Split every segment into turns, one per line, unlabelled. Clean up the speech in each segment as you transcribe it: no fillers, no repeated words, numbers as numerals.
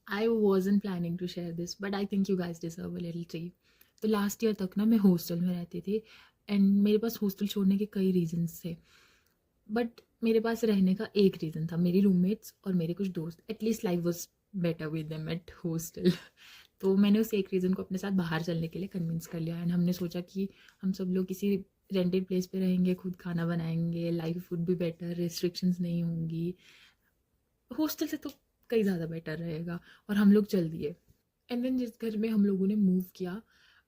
I wasn't planning to share this but I think you guys deserve a little treat. तो last year तक ना मैं hostel में रहती थी एंड मेरे पास हॉस्टल छोड़ने के कई रीजंस थे। बट मेरे पास रहने का एक रीज़न था, मेरी रूममेट्स और मेरे कुछ दोस्त। At least life was better with them at hostel. तो मैंने उस एक रीज़न को अपने साथ बाहर चलने के लिए कन्विंस कर लिया एंड हमने सोचा कि हम सब लोग किसी रेंटेड प्लेस पे रहेंगे, खुद खाना बनाएंगे, लाइफ वुड भी बेटर, रिस्ट्रिक्शंस नहीं होंगी। हॉस्टल से तो कई ज़्यादा बेटर रहेगा। और हम लोग चल दिए। एंड देन जिस घर में हम लोगों ने मूव किया,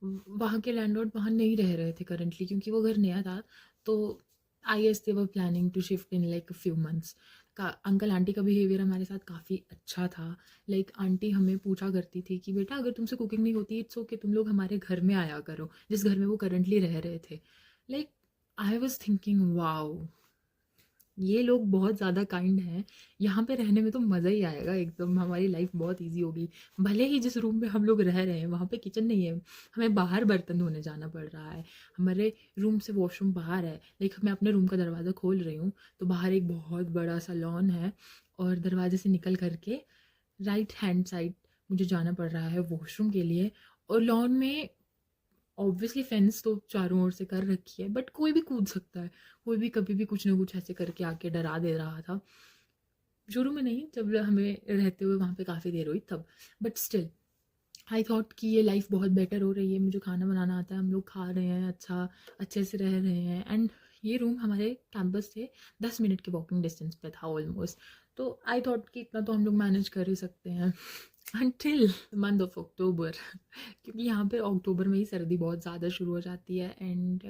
वहाँ के लैंडलॉर्ड वहाँ नहीं रह रहे थे करंटली, क्योंकि वो घर नया था। तो I guess they were planning to shift in like few months. का अंकल आंटी का बिहेवियर हमारे साथ काफ़ी अच्छा था। लाइक आंटी हमें पूछा करती थी कि बेटा अगर तुमसे कुकिंग नहीं होती इट्स ओके, तुम लोग हमारे घर में आया करो, जिस घर में वो करंटली रह रहे थे। Like I was thinking wow, ये लोग बहुत ज़्यादा काइंड हैं। यहाँ पे रहने में तो मज़ा ही आएगा एकदम, हमारी लाइफ बहुत इजी होगी। भले ही जिस रूम में हम लोग रह रहे हैं वहाँ पे किचन नहीं है, हमें बाहर बर्तन धोने जाना पड़ रहा है। हमारे रूम से वॉशरूम बाहर है। लाइक मैं अपने रूम का दरवाज़ा खोल रही हूँ तो बाहर एक बहुत बड़ा सा लॉन है और दरवाजे से निकल करके राइट हैंड साइड मुझे जाना पड़ रहा है वॉशरूम के लिए। और लॉन में ऑब्वियसली फेंस तो चारों ओर से कर रखी है बट कोई भी कूद सकता है। कोई भी कभी भी कुछ ना कुछ ऐसे करके आके डरा दे रहा था। शुरू में नहीं, जब हमें रहते हुए वहाँ पे काफ़ी देर हुई तब। बट स्टिल आई थॉट कि ये लाइफ बहुत बेटर हो रही है, मुझे खाना बनाना आता है, हम लोग खा रहे हैं, अच्छा अच्छे से रह रहे हैं। एंड ये रूम हमारे कैंपस से 10 मिनट के वॉकिंग डिस्टेंस पे था ऑलमोस्ट। तो आई थॉट कि इतना तो हम लोग मैनेज कर ही सकते हैं until मंथ ऑफ अक्टूबर। क्योंकि यहाँ पे अक्टूबर में ही सर्दी बहुत ज़्यादा शुरू हो जाती है। एंड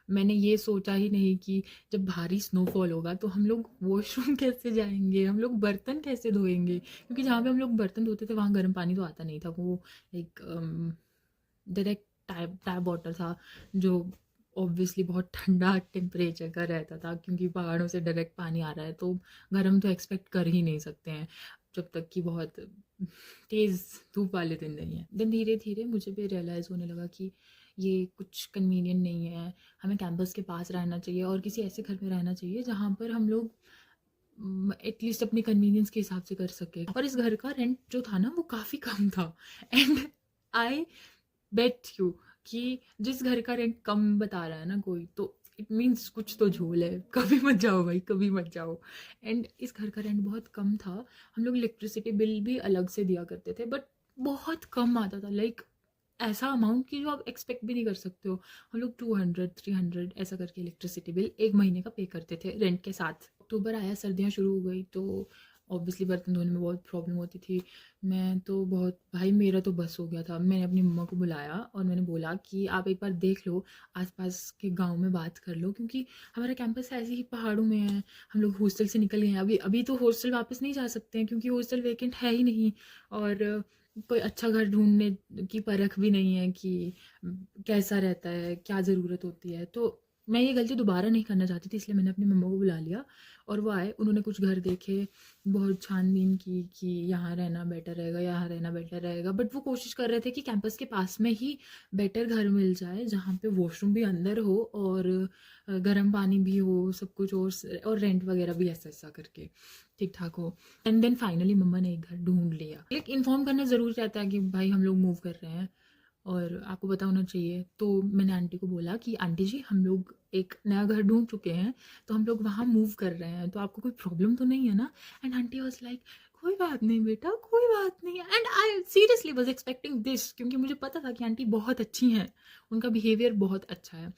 मैंने ये सोचा ही नहीं कि जब भारी स्नोफॉल होगा तो हम लोग वॉशरूम कैसे जाएंगे, हम लोग बर्तन कैसे धोएंगे। क्योंकि जहाँ पे हम लोग बर्तन धोते थे वहाँ गर्म पानी तो आता नहीं था, वो एक डायरेक्ट टैप वाटर था जो ऑब्वियसली बहुत ठंडा टेम्परेचर का रहता था, क्योंकि पहाड़ों से डायरेक्ट पानी आ रहा है तो गर्म तो एक्सपेक्ट कर ही नहीं सकते हैं जब तक कि बहुत तेज़ धूप वाले दिन नहीं है। देन धीरे धीरे मुझे भी रियलाइज़ होने लगा कि ये कुछ कन्वीनियंट नहीं है। हमें कैंपस के पास रहना चाहिए और किसी ऐसे घर में रहना चाहिए जहाँ पर हम लोग एटलीस्ट अपने कन्वीनियंस के हिसाब से कर सके। और इस घर का रेंट जो था ना वो काफ़ी कम था। एंड आई बेट यू कि जिस घर का रेंट कम बता रहा है ना कोई, तो इट मीन्स कुछ तो झोल है। कभी मत जाओ भाई, कभी मत जाओ। एंड इस घर का रेंट बहुत कम था। हम लोग इलेक्ट्रिसिटी बिल भी अलग से दिया करते थे बट बहुत कम आता था। लाइक ऐसा अमाउंट की जो आप एक्सपेक्ट भी नहीं कर सकते हो। हम लोग 200-300 ऐसा करके इलेक्ट्रिसिटी बिल एक महीने का पे करते थे रेंट के साथ। अक्टूबर आया, सर्दियाँ शुरू हो गई तो ऑब्वियसली बर्तन धोने में बहुत प्रॉब्लम होती थी। मैं तो बहुत, भाई मेरा तो बस हो गया था। मैंने अपनी मम्मा को बुलाया और मैंने बोला कि आप एक बार देख लो, आसपास के गांव में बात कर लो, क्योंकि हमारा कैंपस ऐसे ही पहाड़ों में है। हम लोग हॉस्टल से निकल गए हैं, अभी अभी तो हॉस्टल वापस नहीं जा सकते हैं क्योंकि हॉस्टल वेकेंट है ही नहीं। और कोई अच्छा घर ढूंढने की परख भी नहीं है कि कैसा रहता है, क्या ज़रूरत होती है। तो मैं ये गलती दोबारा नहीं करना चाहती थी, इसलिए मैंने अपनी मम्मा को बुला लिया और वो आए। उन्होंने कुछ घर देखे, बहुत छानबीन की कि यहाँ रहना बेटर रहेगा, यहाँ रहना बेटर रहेगा। बट वो कोशिश कर रहे थे कि कैंपस के पास में ही बेटर घर मिल जाए जहाँ पे वॉशरूम भी अंदर हो और गर्म पानी भी हो, सब कुछ। और रेंट वगैरह भी ऐसा ऐसा करके ठीक ठाक हो। एंड देन फाइनली मम्मा ने एक घर ढूंढ लिया। लाइक इन्फॉर्म करना ज़रूर रहता है कि भाई हम लोग मूव कर रहे हैं और आपको पता होना चाहिए। तो मैंने आंटी को बोला कि आंटी जी हम लोग एक नया घर ढूंढ चुके हैं, तो हम लोग वहाँ मूव कर रहे हैं, तो आपको कोई प्रॉब्लम तो नहीं है ना। एंड आंटी वाज लाइक कोई बात नहीं बेटा, कोई बात नहीं। And I seriously was expecting this, क्योंकि मुझे पता था कि आंटी बहुत अच्छी हैं, उनका बिहेवियर बहुत अच्छा है।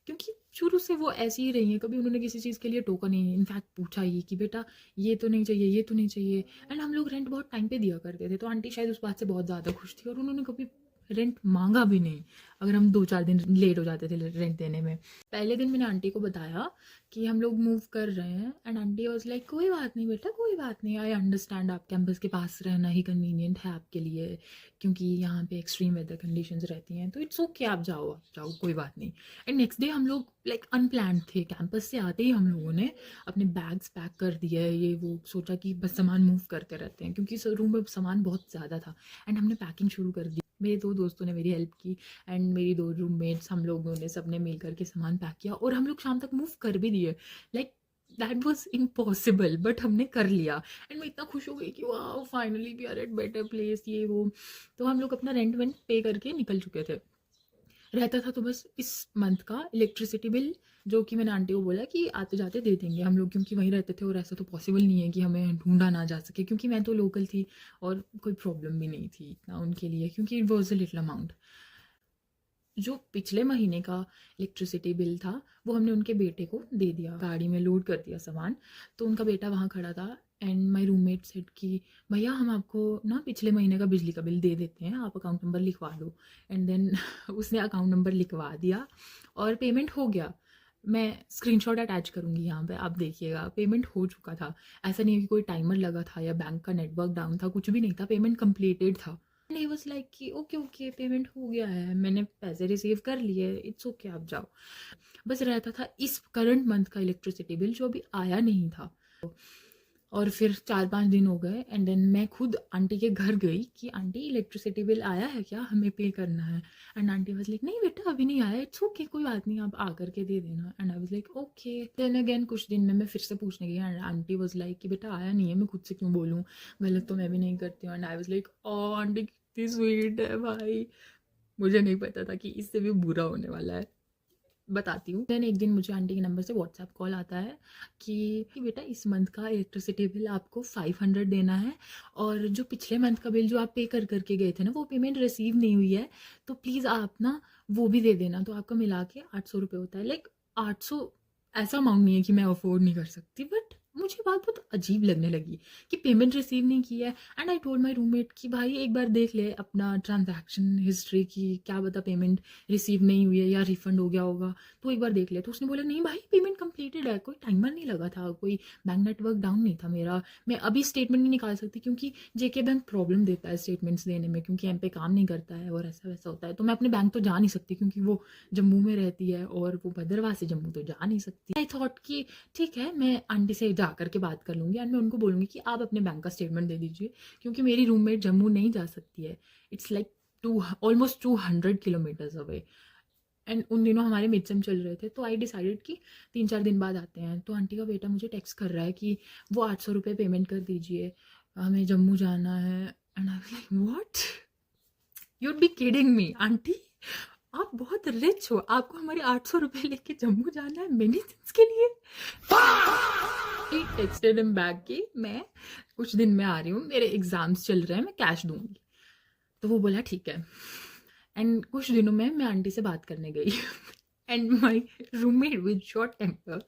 क्योंकि शुरू से वो ऐसी ही रही हैं, कभी उन्होंने किसी चीज़ के लिए टोका नहीं। इनफैक्ट पूछा ही कि बेटा ये तो नहीं चाहिए, ये तो नहीं चाहिए। एंड हम लोग रेंट बहुत टाइम पे दिया करते थे, तो आंटी शायद उस बात से बहुत ज़्यादा खुश थी और उन्होंने कभी रेंट मांगा भी नहीं अगर हम 2-4 दिन लेट हो जाते थे रेंट देने में। पहले दिन मैंने आंटी को बताया कि हम लोग मूव कर रहे हैं एंड आंटी वाज लाइक कोई बात नहीं बेटा, कोई बात नहीं, आई अंडरस्टैंड, आप कैंपस के पास रहना ही कन्वीनियंट है आपके लिए, क्योंकि यहाँ पे एक्सट्रीम वेदर कंडीशंस रहती हैं, तो इट्स ओके, आप जाओ कोई बात नहीं। एंड नेक्स्ट डे हम लोग लाइक अनप्लान्ड थे, कैंपस से आते ही हम लोगों ने अपने बैग्स पैक कर दिए। ये वो सोचा कि बस सामान मूव करते रहते हैं, क्योंकि रूम में सामान बहुत ज़्यादा था। एंड हमने पैकिंग शुरू कर दी। मेरे 2 दोस्तों ने मेरी हेल्प की एंड मेरी 2 रूममेट्स, हम लोगों ने सबने मिल करके सामान पैक किया और हम लोग शाम तक मूव कर भी दिए। Like that was impossible, but हमने कर लिया। एंड मैं इतना खुश हो गई कि वाह finally we are at better place, ये वो। तो हम लोग अपना रेंट वेंट पे करके निकल चुके थे। रहता था तो बस इस मंथ का इलेक्ट्रिसिटी बिल, जो कि मैंने आंटी को बोला कि आते जाते दे देंगे हम लोग, क्योंकि वहीं रहते थे और ऐसा तो पॉसिबल नहीं है कि हमें ढूंढा ना जा सके, क्योंकि मैं तो लोकल थी और कोई प्रॉब्लम भी नहीं थी इतना उनके लिए, क्योंकि it was a little amount. जो पिछले महीने का इलेक्ट्रिसिटी बिल था वो हमने उनके बेटे को दे दिया, गाड़ी में लोड कर दिया सामान। तो उनका बेटा वहाँ खड़ा था एंड माई रूममेट सेड कि भैया हम आपको ना पिछले महीने का बिजली का बिल दे देते हैं, आप अकाउंट नंबर लिखवा दो। एंड देन उसने अकाउंट नंबर लिखवा दिया और पेमेंट हो गया। मैं स्क्रीनशॉट अटैच करूँगी यहाँ पे, आप देखिएगा पेमेंट हो चुका था। ऐसा नहीं है कि कोई टाइमर लगा था या बैंक का नेटवर्क डाउन था, कुछ भी नहीं था, पेमेंट कंप्लीटेड था। एंड ही वाज लाइक कि ओके ओके पेमेंट हो गया है, मैंने पैसे रिसीव कर लिए, इट्स ओके आप जाओ। बस रहता था इस करंट मंथ का इलेक्ट्रिसिटी बिल जो अभी आया नहीं था। और फिर 4-5 दिन हो गए एंड देन मैं खुद आंटी के घर गई कि आंटी इलेक्ट्रिसिटी बिल आया है क्या, हमें पे करना है। एंड आंटी वाज लाइक नहीं बेटा अभी नहीं आया, इट्स ओके कोई बात नहीं आप आ करके दे देना। And I was like okay. Then again कुछ दिन में मैं फिर से पूछने गई एंड आंटी वाज लाइक कि बेटा आया नहीं है, मैं खुद से क्यों बोलूँ, गलत तो मैं भी नहीं करती हूँ। And I was like oh aunty कितनी स्वीट है भाई, मुझे नहीं पता था कि इससे भी बुरा होने वाला है। बताती हूँ। देन एक दिन मुझे आंटी के नंबर से व्हाट्सएप कॉल आता है कि बेटा इस मंथ का इलेक्ट्रिसिटी बिल आपको 500 देना है, और जो पिछले मंथ का बिल जो आप पे कर करके गए थे ना वो पेमेंट रिसीव नहीं हुई है, तो प्लीज़ आप ना वो भी दे देना। तो आपका मिला के 800 रुपये होता है। लाइक 800 ऐसा अमाउंट नहीं है कि मैं अफोर्ड नहीं कर सकती, बट मुझे बात बहुत अजीब लगने लगी कि पेमेंट रिसीव नहीं की है। And I told my roommate कि भाई एक बार देख ले अपना ट्रांजैक्शन हिस्ट्री की, क्या पता पेमेंट रिसीव नहीं हुई है या रिफंड हो गया होगा, तो एक बार देख ले। तो उसने बोला नहीं भाई पेमेंट कंप्लीटेड है, कोई टाइमर नहीं लगा था, कोई बैंक नेटवर्क डाउन नहीं था मेरा, मैं अभी स्टेटमेंट नहीं निकाल सकती क्योंकि जेके बैंक प्रॉब्लम देता है स्टेटमेंट्स देने में, क्योंकि एम पे काम नहीं करता है और ऐसा वैसा होता है। तो मैं अपने बैंक तो जा नहीं सकती क्योंकि वो जम्मू में रहती है और वो भद्रवाह से जम्मू तो जा नहीं सकती। आई थॉट कि ठीक है मैं आंटी से जा करके बात कर लूँगी एंड मैं उनको बोलूँगी कि आप अपने बैंक का स्टेटमेंट दे दीजिए, क्योंकि मेरी रूममेट जम्मू नहीं जा सकती है। It's like almost 200 kilometres away. And उन दिनों हमारे मिड सेम चल रहे थे, तो आई डिसाइडेड कि 3-4 दिन बाद आते हैं। तो आंटी का बेटा मुझे टेक्स्ट कर रहा है कि वो 800 रुपये पेमेंट कर दीजिए, हमें जम्मू जाना है। And I was like what, you'd be kidding me aunty, आप बहुत रिच हो, आपको हमारे 800 रुपये लेके जम्मू जाना है मेडिसिन के लिए। टेक्स्टेड हिम बैक कि मैं कुछ दिन में आ रही हूँ, मेरे एग्जाम्स चल रहे हैं, मैं कैश दूंगी। तो वो बोला ठीक है। एंड कुछ दिनों में मैं आंटी से बात करने गई and my roommate with short temper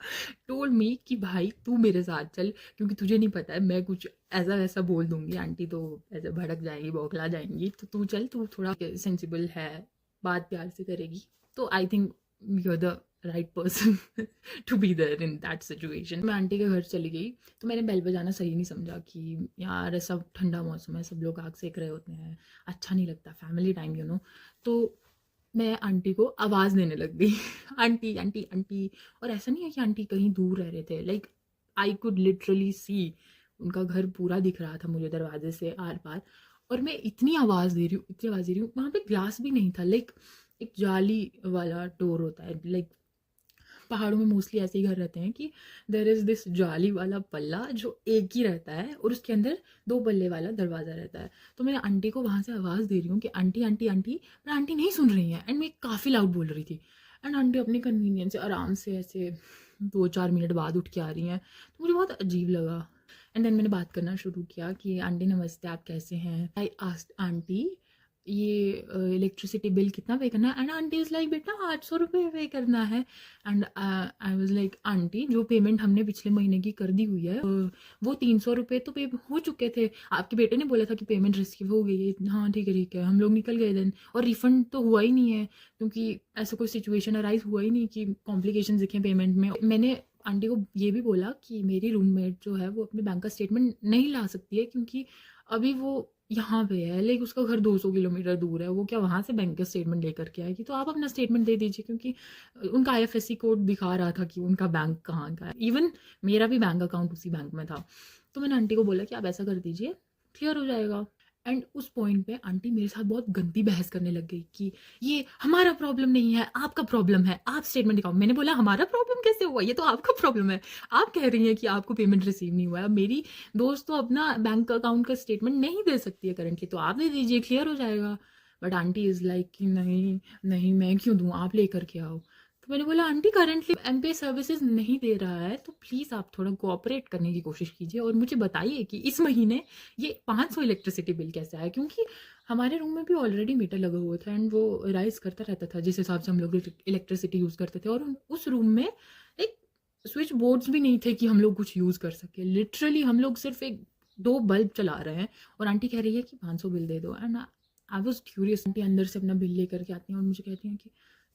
told me कि भाई तू मेरे साथ चल, क्योंकि तुझे नहीं पता है मैं कुछ ऐसा वैसा बोल दूंगी, आंटी तो ऐसे भड़क जाएगी, बौखला जाएंगी, तो तू चल, तू थोड़ा सेंसिबल है, बात प्यार से करेगी, तो I think you are the right person to be there in that situation. मैं आंटी के घर चली गई तो मैंने बेल बजाना सही नहीं समझा कि यार सब ठंडा मौसम है, सब लोग आग सेक रहे होते हैं, अच्छा नहीं लगता, फैमिली टाइम यू नो। तो मैं आंटी को आवाज़ देने लग गई आंटी आंटी आंटी। और ऐसा नहीं है कि आंटी कहीं दूर रह रहे थे, like I could literally see उनका घर पूरा दिख रहा था मुझे दरवाजे से आर पार। और मैं इतनी आवाज़ दे रही हूँ, इतनी आवाज़ दे रही हूँ, वहाँ पे ग्लास भी नहीं था, लाइक एक जाली वाला डोर होता है, लाइक पहाड़ों में मोस्टली ऐसे ही घर रहते हैं कि देर इज़ दिस जाली वाला पल्ला जो एक ही रहता है और उसके अंदर 2 पल्ले वाला दरवाज़ा रहता है। तो मैं आंटी को वहाँ से आवाज़ दे रही हूँ कि आंटी आंटी आंटी, पर आंटी नहीं सुन रही हैं एंड मैं काफ़ी लाउड बोल रही थी। एंड आंटी अपने कन्वीनियंस से आराम से ऐसे 2-4 मिनट बाद उठ के आ रही हैं, तो मुझे बहुत अजीब लगा। एंड देन मैंने बात करना शुरू किया कि आंटी नमस्ते, आप कैसे हैं। आई आस्क्ड आंटी ये इलेक्ट्रिसिटी बिल कितना पे करना है। एंड आंटी इज़ लाइक बेटा 800 रुपये पे करना है। And I was like aunty जो पेमेंट हमने पिछले महीने की कर दी हुई है वो 300 रुपये तो पे हो चुके थे, आपके बेटे ने बोला था कि पेमेंट रिसीव हो गई है। हाँ ठीक है, हम लोग निकल गए देन, और रिफंड तो हुआ ही नहीं है क्योंकि ऐसा कोई सिचुएशन अराइज हुआ ही नहीं कि कॉम्प्लिकेशन दिखे पेमेंट में। मैंने आंटी को ये भी बोला कि मेरी रूममेट जो है वो अपने बैंक का स्टेटमेंट नहीं ला सकती है क्योंकि अभी वो यहाँ पे है, लाइक उसका घर 200 किलोमीटर दूर है, वो क्या वहाँ से बैंक का स्टेटमेंट लेकर के आएगी, तो आप अपना स्टेटमेंट दे दीजिए, क्योंकि उनका आईएफएससी कोड दिखा रहा था कि उनका बैंक कहाँ का है। इवन मेरा भी बैंक अकाउंट उसी बैंक में था। तो मैंने आंटी को बोला कि आप ऐसा कर दीजिए, क्लियर हो जाएगा। एंड उस पॉइंट पे आंटी मेरे साथ बहुत गंदी बहस करने लग गई कि ये हमारा प्रॉब्लम नहीं है, आपका प्रॉब्लम है, आप स्टेटमेंट दिखाओ। मैंने बोला हमारा प्रॉब्लम कैसे हुआ, ये तो आपका प्रॉब्लम है। आप कह रही हैं कि आपको पेमेंट रिसीव नहीं हुआ है। अब मेरी दोस्त तो अपना बैंक अकाउंट का स्टेटमेंट नहीं दे सकती है करंटली, तो आप दे दीजिए, क्लियर हो जाएगा। बट आंटी इज़ लाइक कि नहीं नहीं, मैं क्यों दूँ, आप लेकर के आओ। तो मैंने बोला आंटी करंटली एमपे सर्विसेज नहीं दे रहा है, तो प्लीज़ आप थोड़ा कोऑपरेट करने की कोशिश कीजिए और मुझे बताइए कि इस महीने ये 500 इलेक्ट्रिसिटी बिल कैसे आया, क्योंकि हमारे रूम में भी ऑलरेडी मीटर लगा हुआ था एंड वो राइज करता रहता था जिस हिसाब से हम लोग इलेक्ट्रिसिटी यूज़ करते थे। और उस रूम में एक स्विच बोर्ड्स भी नहीं थे कि हम लोग कुछ यूज़ कर सके। लिटरली हम लोग सिर्फ एक 2 बल्ब चला रहे हैं और आंटी कह रही है कि 500 बिल दे दो। And I was curious. Aunty अंदर से अपना बिल लेकर के आती हैं और मुझे कहती हैं कि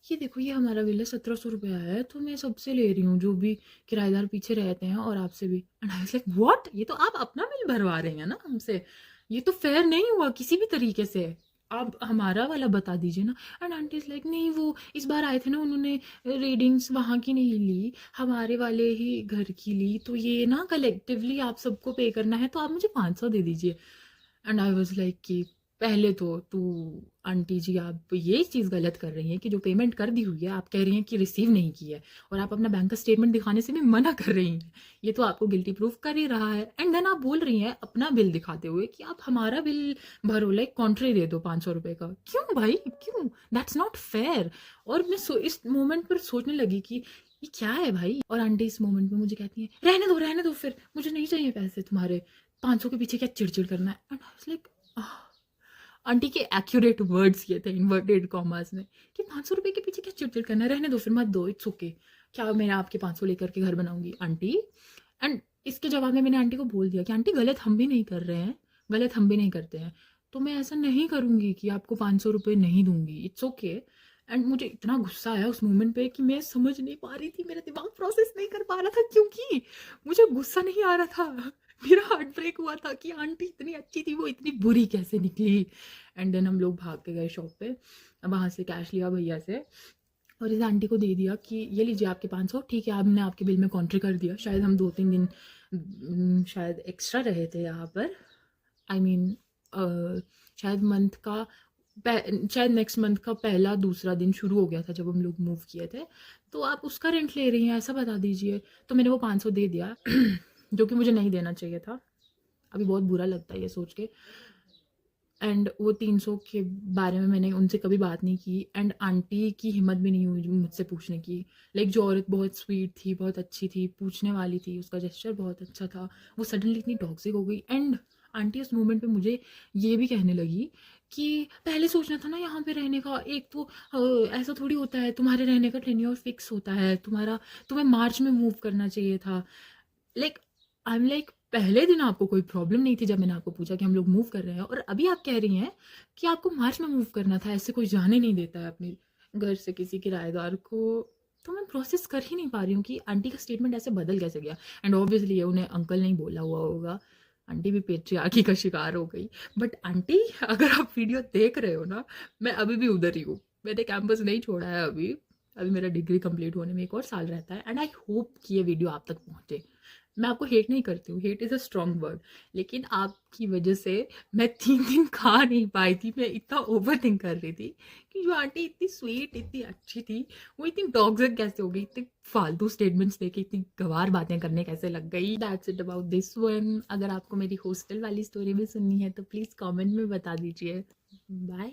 ये देखो, ये हमारा बिल है, 1700 रुपये आया है, तो मैं सबसे ले रही हूँ जो भी किराएदार पीछे रहते हैं और आपसे भी। And I was like what, ये तो आप अपना बिल भरवा रहे हैं ना हमसे, ये तो फेयर नहीं हुआ किसी भी तरीके से, आप हमारा वाला बता दीजिए ना। एंड आंटी इज लाइक नहीं, वो इस बार आए थे ना, उन्होंने रीडिंग्स वहाँ की नहीं ली, हमारे वाले ही घर की ली, तो ये ना कलेक्टिवली आप सबको पे करना है, तो आप मुझे 500 दे दीजिए। एंड आई वाज लाइक कि पहले तो तू आंटी जी आप ये चीज़ गलत कर रही हैं कि जो पेमेंट कर दी हुई है आप कह रही हैं कि रिसीव नहीं की है, और आप अपना बैंक का स्टेटमेंट दिखाने से भी मना कर रही हैं, ये तो आपको गिल्टी प्रूफ कर ही रहा है। एंड देन आप बोल रही हैं अपना बिल दिखाते हुए कि आप हमारा बिल भरो, लाइक कॉन्ट्री दे दो 500 रुपये का। क्यों भाई, क्यों, दैट्स नॉट फेयर। और मैं इस मोमेंट पर सोचने लगी कि ये क्या है भाई। और आंटी इस मोमेंट में मुझे कहती है रहने दो, फिर मुझे नहीं चाहिए पैसे तुम्हारे, 500 के पीछे क्या चिड़चिड़ करना है। And I was like aunty के एक्यूरेट वर्ड्स ये थे इन्वर्टेड कॉमर्स में कि 500 रुपये के पीछे क्या चिड़चिड़ करना है, रहने दो, फिर मत दो, इट्स ओके। क्या मैं आपके 500 लेकर के घर बनाऊंगी आंटी। एंड इसके जवाब में मैंने आंटी को बोल दिया कि आंटी गलत हम भी नहीं कर रहे हैं, गलत हम भी नहीं करते हैं, तो मैं ऐसा नहीं करूंगी कि आपको 500 रुपये नहीं दूंगी, इट्स ओके। एंड मुझे इतना गुस्सा आया उस मोमेंट पे कि मैं समझ नहीं पा रही थी, मेरा दिमाग प्रोसेस नहीं कर पा रहा था, क्योंकि मुझे गुस्सा नहीं आ रहा था। मेरा हार्ट ब्रेक हुआ था कि आंटी इतनी अच्छी थी, वो इतनी बुरी कैसे निकली। एंड देन हम लोग भाग के गए शॉप पे, वहाँ से कैश लिया भैया से और इस आंटी को दे दिया कि ये लीजिए आपके 500, ठीक है हमने आपके बिल में कॉन्ट्री कर दिया। शायद हम 2-3 दिन शायद एक्स्ट्रा रहे थे यहाँ पर, आई मीन शायद मंथ का शायद नेक्स्ट मंथ का पहला दूसरा दिन शुरू हो गया था जब हम लोग मूव किए थे, तो आप उसका रेंट ले रही हैं ऐसा बता दीजिए। तो मैंने वो 500 दे दिया जो कि मुझे नहीं देना चाहिए था, अभी बहुत बुरा लगता है ये सोच के। एंड वो 300 के बारे में मैंने उनसे कभी बात नहीं की। एंड आंटी की हिम्मत भी नहीं हुई मुझसे पूछने की। लाइक जो औरत बहुत स्वीट थी, बहुत अच्छी थी, पूछने वाली थी, उसका जेस्चर बहुत अच्छा था, वो सडनली इतनी टॉक्सिक हो गई। एंड आंटी उस मोमेंट पे मुझे ये भी कहने लगी कि पहले सोचना था ना यहाँ पे रहने का, एक तो ऐसा थोड़ी होता है, तुम्हारे रहने का टेन्योर फिक्स होता है, तुम्हें मार्च में मूव करना चाहिए था। लाइक आई एम लाइक पहले दिन आपको कोई प्रॉब्लम नहीं थी जब मैंने आपको पूछा कि हम लोग मूव कर रहे हैं, और अभी आप कह रही हैं कि आपको मार्च में मूव करना था। ऐसे कोई जाने नहीं देता है अपने घर से किसी किराएदार को। तो मैं प्रोसेस कर ही नहीं पा रही हूँ कि आंटी का स्टेटमेंट ऐसे बदल कैसे गया। एंड ऑब्वियसली ये उन्हें अंकल नहीं बोला हुआ होगा, आंटी भी पेट्रियार्की का शिकार हो गई। बट आंटी अगर आप वीडियो देख रहे हो ना, मैं अभी भी उधर ही हूँ, मैंने कैंपस नहीं छोड़ा है अभी। अभी मेरा डिग्री कंप्लीट होने में 1 और साल रहता है। एंड आई होप कि ये वीडियो आप तक पहुँचे। मैं आपको हेट नहीं करती हूँ, hate is a strong word, लेकिन आपकी वजह से मैं 3 दिन खा नहीं पाई थी। मैं इतना ओवर थिंक कर रही थी कि जो आंटी इतनी स्वीट, इतनी अच्छी थी, वो इतनी टॉक्सिक कैसे हो गई, इतनी फालतू स्टेटमेंट्स देके इतनी गवार बातें करने कैसे लग गई। That's it about this one. अगर आपको मेरी हॉस्टल वाली स्टोरी भी सुननी है तो प्लीज़ कमेंट में बता दीजिए। बाय।